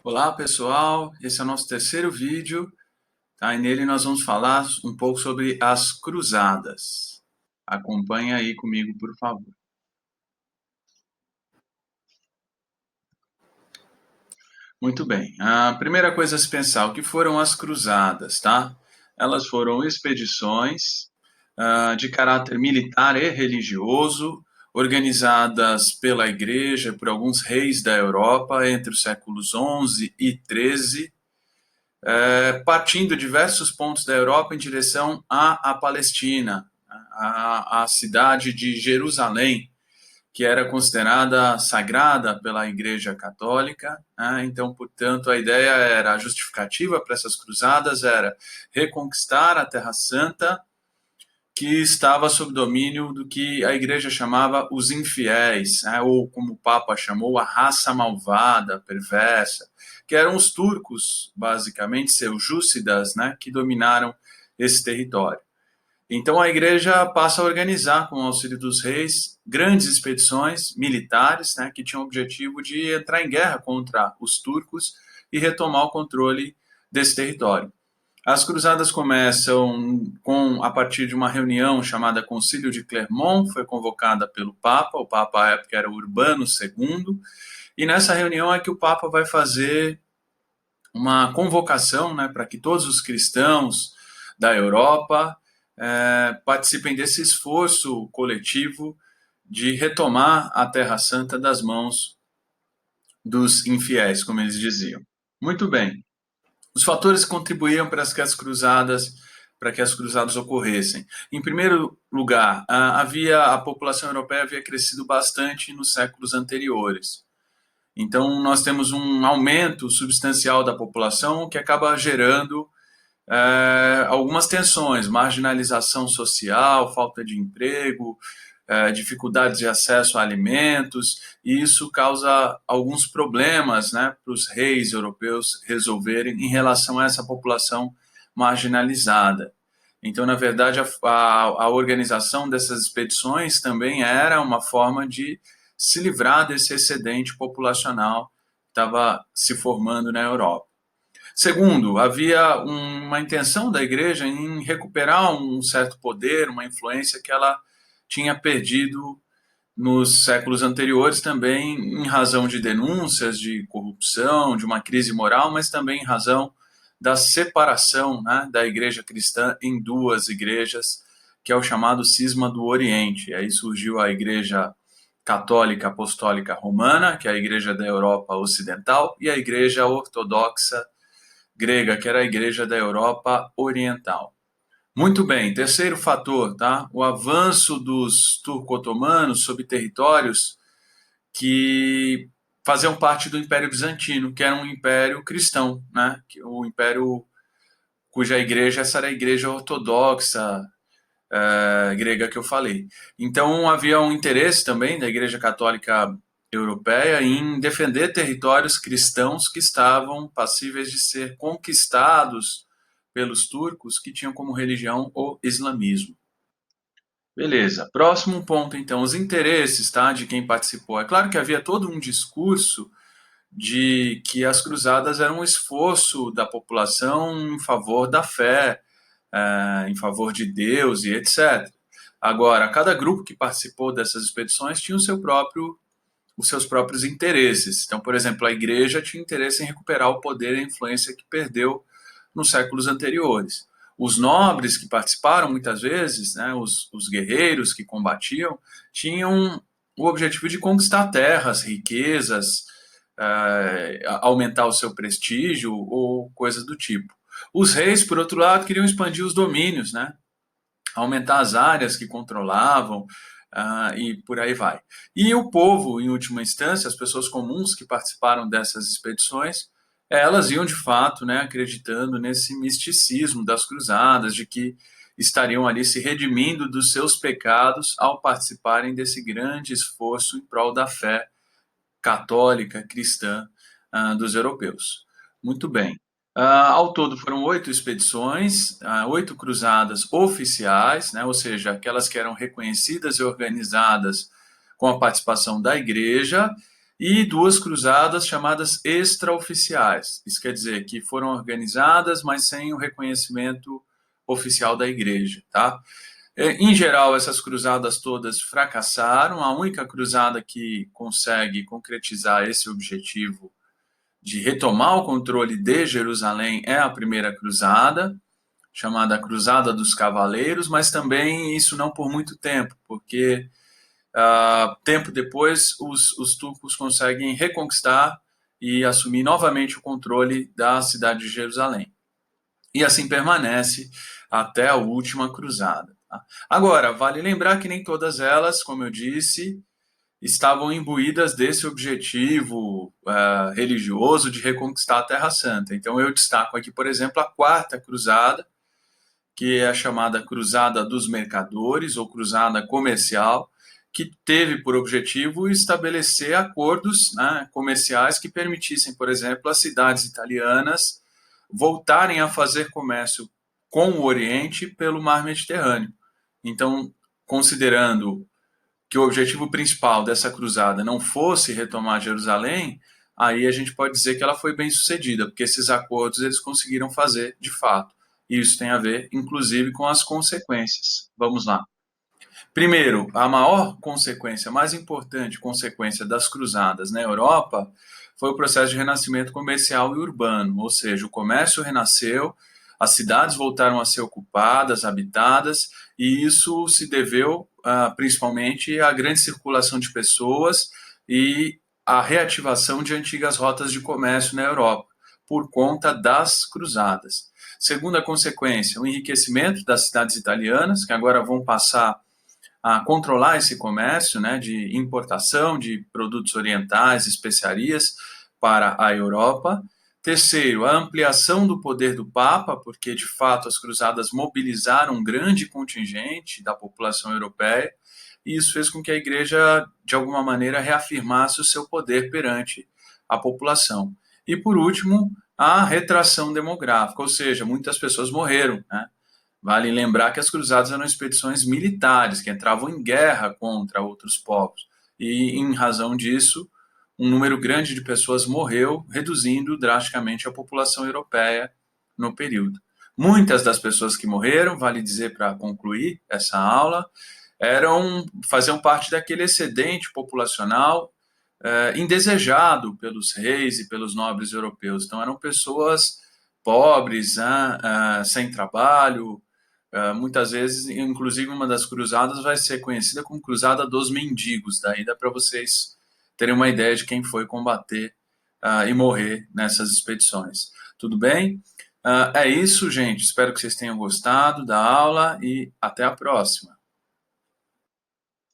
Olá pessoal, esse é o nosso terceiro vídeo, tá? E nele nós vamos falar um pouco sobre as cruzadas. Acompanhe aí comigo, por favor. Muito bem, a primeira coisa a se pensar, o que foram as cruzadas, tá? Elas foram expedições de caráter militar e religioso, organizadas pela Igreja, por alguns reis da Europa entre os séculos 11 e 13, partindo de diversos pontos da Europa em direção à Palestina, à cidade de Jerusalém, que era considerada sagrada pela Igreja Católica. Então, portanto, a ideia era, a justificativa para essas cruzadas era reconquistar a Terra Santa, que estava sob domínio do que a Igreja chamava os infiéis, ou como o Papa chamou, a raça malvada, perversa, que eram os turcos, basicamente, seljúcidas, que dominaram esse território. Então a igreja passa a organizar, com o auxílio dos reis, grandes expedições militares, que tinham o objetivo de entrar em guerra contra os turcos e retomar o controle desse território. As cruzadas começam a partir de uma reunião chamada Concílio de Clermont, foi convocada pelo Papa, o Papa à época era Urbano II, e nessa reunião é que o Papa vai fazer uma convocação, para que todos os cristãos da Europa participem desse esforço coletivo de retomar a Terra Santa das mãos dos infiéis, como eles diziam. Muito bem. Os fatores que contribuíam para que as cruzadas ocorressem. Em primeiro lugar, a população europeia havia crescido bastante nos séculos anteriores. Então, nós temos um aumento substancial da população que acaba gerando algumas tensões, marginalização social, falta de emprego, dificuldades de acesso a alimentos, e isso causa alguns problemas, para os reis europeus resolverem em relação a essa população marginalizada. Então, na verdade, a organização dessas expedições também era uma forma de se livrar desse excedente populacional que estava se formando na Europa. Segundo, havia uma intenção da igreja em recuperar um certo poder, uma influência que ela tinha perdido nos séculos anteriores, também em razão de denúncias de corrupção, de uma crise moral, mas também em razão da separação, da igreja cristã em duas igrejas, que é o chamado cisma do Oriente. Aí surgiu a igreja católica apostólica romana, que é a igreja da Europa ocidental, e a igreja ortodoxa grega, que era a igreja da Europa oriental. Muito bem, terceiro fator, tá? O avanço dos turco-otomanos sobre territórios que faziam parte do Império Bizantino, que era um império cristão, o império cuja igreja, essa era a igreja ortodoxa grega que eu falei. Então havia um interesse também da Igreja Católica Europeia em defender territórios cristãos que estavam passíveis de ser conquistados pelos turcos, que tinham como religião o islamismo. Beleza. Próximo ponto, então, os interesses, tá, de quem participou. É claro que havia todo um discurso de que as cruzadas eram um esforço da população em favor da fé, em favor de Deus e etc. Agora, cada grupo que participou dessas expedições tinha os seus próprios interesses. Então, por exemplo, a igreja tinha interesse em recuperar o poder e a influência que perdeu nos séculos anteriores. Os nobres que participaram, muitas vezes, os guerreiros que combatiam, tinham o objetivo de conquistar terras, riquezas, aumentar o seu prestígio ou coisas do tipo. Os reis, por outro lado, queriam expandir os domínios, aumentar as áreas que controlavam, e por aí vai. E o povo, em última instância, as pessoas comuns que participaram dessas expedições, elas iam de fato, acreditando nesse misticismo das cruzadas, de que estariam ali se redimindo dos seus pecados ao participarem desse grande esforço em prol da fé católica, cristã, dos europeus. Muito bem. Ao todo foram 8 expedições, 8 cruzadas oficiais, ou seja, aquelas que eram reconhecidas e organizadas com a participação da igreja, e 2 cruzadas chamadas extraoficiais. Isso quer dizer que foram organizadas, mas sem o reconhecimento oficial da igreja, tá? Em geral, essas cruzadas todas fracassaram. A única cruzada que consegue concretizar esse objetivo de retomar o controle de Jerusalém é a primeira cruzada, chamada Cruzada dos Cavaleiros, mas também isso não por muito tempo, porque tempo depois os turcos conseguem reconquistar e assumir novamente o controle da cidade de Jerusalém. E assim permanece até a última cruzada. Tá? Agora, vale lembrar que nem todas elas, como eu disse, estavam imbuídas desse objetivo religioso de reconquistar a Terra Santa. Então eu destaco aqui, por exemplo, a quarta cruzada, que é a chamada Cruzada dos Mercadores, ou Cruzada Comercial, que teve por objetivo estabelecer acordos, né, comerciais que permitissem, por exemplo, as cidades italianas voltarem a fazer comércio com o Oriente pelo Mar Mediterrâneo. Então, considerando que o objetivo principal dessa cruzada não fosse retomar Jerusalém, aí a gente pode dizer que ela foi bem sucedida, porque esses acordos eles conseguiram fazer de fato. E isso tem a ver, inclusive, com as consequências. Vamos lá. Primeiro, a maior consequência, a mais importante consequência das cruzadas na Europa foi o processo de renascimento comercial e urbano, ou seja, o comércio renasceu, as cidades voltaram a ser ocupadas, habitadas, e isso se deveu principalmente à grande circulação de pessoas e à reativação de antigas rotas de comércio na Europa, por conta das cruzadas. Segunda consequência, o enriquecimento das cidades italianas, que agora vão passar a controlar esse comércio, né, de importação de produtos orientais, especiarias para a Europa. Terceiro, a ampliação do poder do Papa, porque de fato as cruzadas mobilizaram um grande contingente da população europeia, e isso fez com que a igreja, de alguma maneira, reafirmasse o seu poder perante a população. E por último, a retração demográfica, ou seja, muitas pessoas morreram, né? Vale lembrar que as cruzadas eram expedições militares que entravam em guerra contra outros povos. E, em razão disso, um número grande de pessoas morreu, reduzindo drasticamente a população europeia no período. Muitas das pessoas que morreram, vale dizer para concluir essa aula, faziam parte daquele excedente populacional indesejado pelos reis e pelos nobres europeus. Então, eram pessoas pobres, sem trabalho. Muitas vezes, inclusive, uma das cruzadas vai ser conhecida como Cruzada dos Mendigos. Daí dá para vocês terem uma ideia de quem foi combater e morrer nessas expedições. Tudo bem? É isso, gente. Espero que vocês tenham gostado da aula e até a próxima.